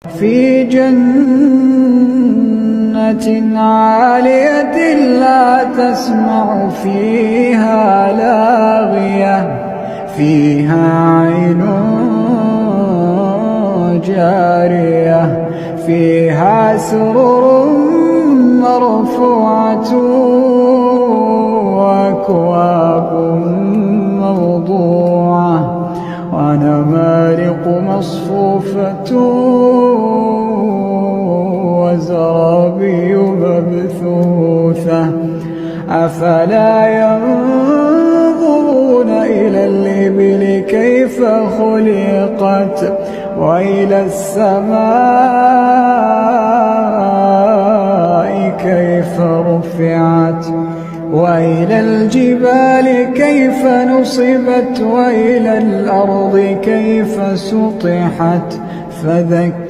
في جنة عالية لا تسمع فيها لاغية فيها عين جارية فيها سرر مرفوعة وأكواب موضوعة ونمارق مصفوفة وزرابي مبثوثة أفلا ينظرون إلى الإبل كيف خلقت وإلى السماء كيف رفعت وإلى الجبال كيف نصبت وإلى الأرض كيف سطحت فذكر